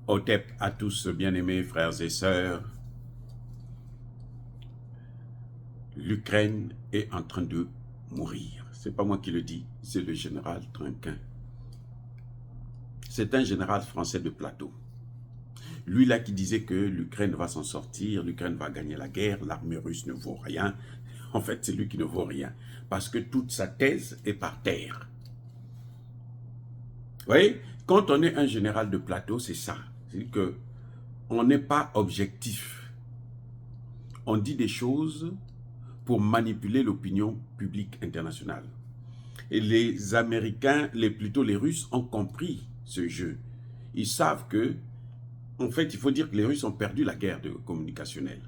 Otep à tous, bien-aimés frères et sœurs, l'Ukraine est en train de mourir. C'est pas moi qui le dis, c'est le général Trinquin. C'est un général français de plateau. Lui là qui disait que l'Ukraine va s'en sortir, l'Ukraine va gagner la guerre, l'armée russe ne vaut rien. En fait, c'est lui qui ne vaut rien, parce que toute sa thèse est par terre. Vous voyez, quand on est un général de plateau, c'est ça. C'est que on n'est pas objectif. On dit des choses pour manipuler l'opinion publique internationale. Et les Américains, plutôt les Russes, ont compris ce jeu. Ils savent que, en fait, il faut dire que les Russes ont perdu la guerre communicationnelle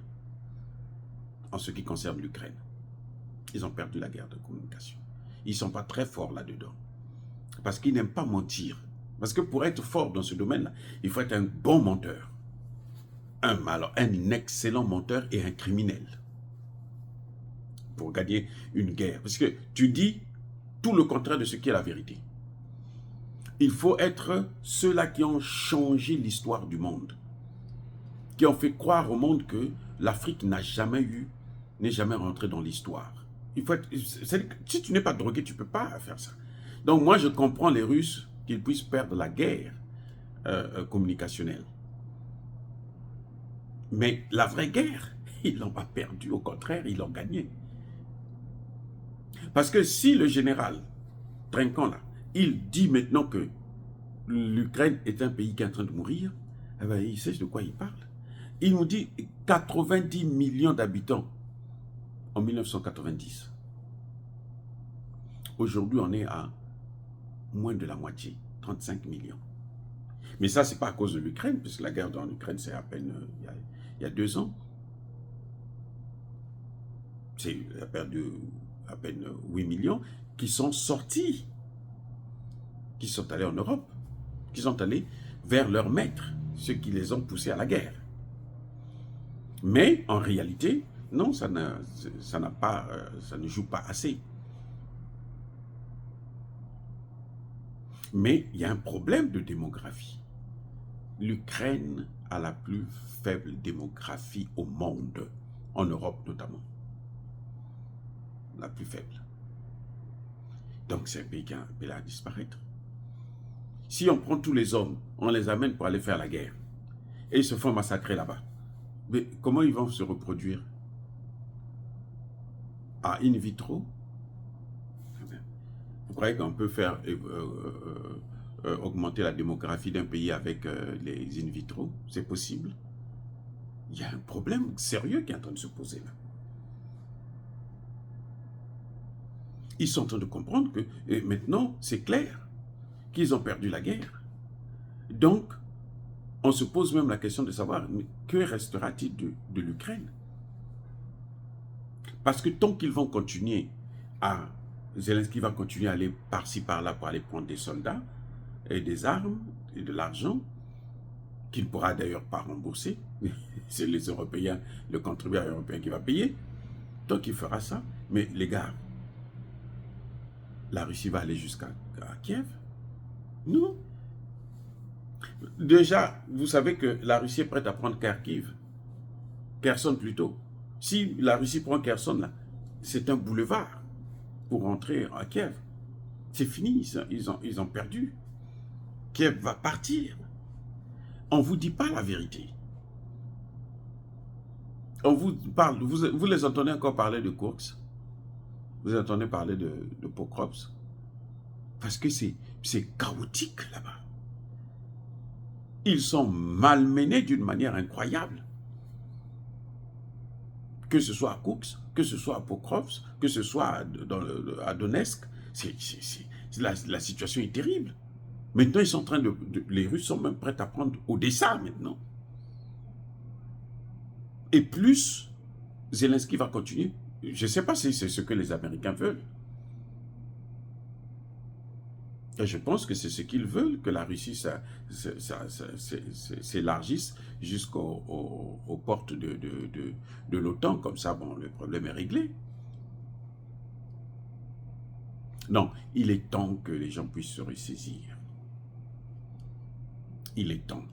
en ce qui concerne l'Ukraine. Ils ont perdu la guerre de communication. Ils ne sont pas très forts là-dedans. Parce qu'ils n'aiment pas mentir. Parce que pour être fort dans ce domaine-là, il faut être un bon menteur. Un excellent menteur et un criminel. Pour gagner une guerre. Parce que tu dis tout le contraire de ce qui est la vérité. Il faut être ceux-là qui ont changé l'histoire du monde. Qui ont fait croire au monde que l'Afrique n'est jamais rentrée dans l'histoire. Si tu n'es pas drogué, tu ne peux pas faire ça. Donc moi, je comprends les Russes qu'ils puissent perdre la guerre communicationnelle. Mais la vraie guerre, ils l'ont pas perdue. Au contraire, ils l'ont gagnée. Parce que si le général Trinquant, là, il dit maintenant que l'Ukraine est un pays qui est en train de mourir, eh bien, il sait de quoi il parle. Il nous dit 90 millions d'habitants en 1990. Aujourd'hui, on est à moins de la moitié, 35 millions. Mais ça, ce n'est pas à cause de l'Ukraine, puisque la guerre en Ukraine, c'est à peine il y a 2 ans. C'est à peine 8 millions qui sont sortis, qui sont allés en Europe, qui sont allés vers leurs maîtres, ceux qui les ont poussés à la guerre. Mais en réalité, non, ça ne joue pas assez. Mais il y a un problème de démographie. L'Ukraine a la plus faible démographie au monde, en Europe notamment. La plus faible. Donc c'est un pays qui a appelé à disparaître. Si on prend tous les hommes, on les amène pour aller faire la guerre, et ils se font massacrer là-bas, mais comment ils vont se reproduire? In vitro? Vous croyez qu'on peut faire augmenter la démographie d'un pays avec les in vitro? C'est possible? Il y a un problème sérieux qui est en train de se poser là. Ils sont en train de comprendre que maintenant, c'est clair qu'ils ont perdu la guerre. Donc, on se pose même la question de savoir, mais que restera-t-il de l'Ukraine? Parce que tant qu'ils vont continuer Zelensky va continuer à aller par-ci par-là pour aller prendre des soldats et des armes et de l'argent, qu'il ne pourra d'ailleurs pas rembourser. C'est les Européens, le contribuable européen qui va payer. Donc il fera ça. Mais les gars, la Russie va aller jusqu'à Kiev? Non. Déjà, vous savez que la Russie est prête à prendre Kharkiv. Kherson plutôt. Si la Russie prend Kherson, là, c'est un boulevard pour rentrer à Kiev. C'est fini, ils ont perdu. Kiev va partir. On ne vous dit pas la vérité. On vous parle, vous les entendez encore parler de Kursk, vous entendez parler de Pokrovsk, parce que c'est chaotique là-bas. Ils sont malmenés d'une manière incroyable. Que ce soit à Kursk, que ce soit à Pokrovsk, que ce soit à Donetsk, la situation est terrible. Maintenant, ils sont en train les Russes sont même prêts à prendre Odessa maintenant. Et plus Zelensky va continuer, je ne sais pas si c'est ce que les Américains veulent. Et je pense que c'est ce qu'ils veulent, que la Russie s'élargisse jusqu'aux portes de l'OTAN. Comme ça, bon, le problème est réglé. Non, il est temps que les gens puissent se ressaisir. Il est temps.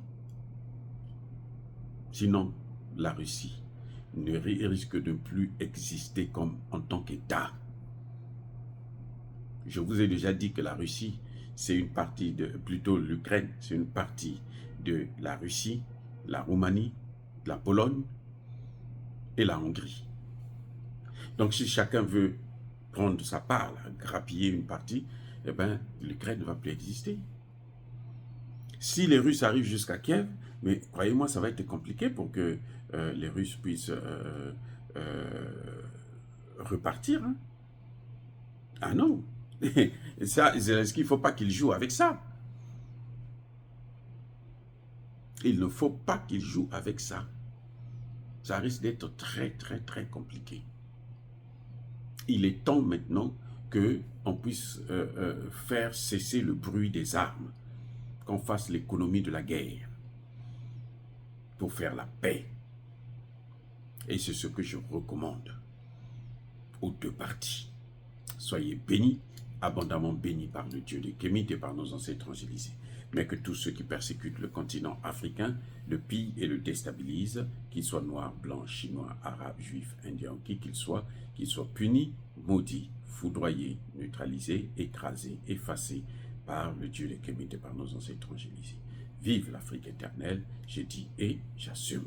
Sinon, la Russie ne risque de plus exister comme en tant qu'État. Je vous ai déjà dit que la Russie, c'est une partie de, plutôt l'Ukraine, c'est une partie de la Russie, la Roumanie, la Pologne et la Hongrie. Donc si chacun veut prendre sa part, là, grappiller une partie, eh bien l'Ukraine ne va plus exister. Si les Russes arrivent jusqu'à Kiev, mais croyez-moi, ça va être compliqué pour que les Russes puissent repartir. Hein. Ah non, ça, Zelensky, il ne faut pas qu'il joue avec ça. Il ne faut pas qu'il joue avec ça. Ça risque d'être très, très, très compliqué. Il est temps maintenant qu'on puisse faire cesser le bruit des armes, qu'on fasse l'économie de la guerre pour faire la paix. Et c'est ce que je recommande aux deux parties. Soyez bénis, abondamment bénis par le Dieu des Kémites et par nos ancêtres angélisés. Mais que tous ceux qui persécutent le continent africain le pillent et le déstabilisent, qu'ils soient noirs, blancs, chinois, arabes, juifs, indiens, qui qu'ils soient punis, maudits, foudroyés, neutralisés, écrasés, effacés par le Dieu des Kémites et par nos ancêtres angélisés. Vive l'Afrique éternelle, j'ai dit et j'assume.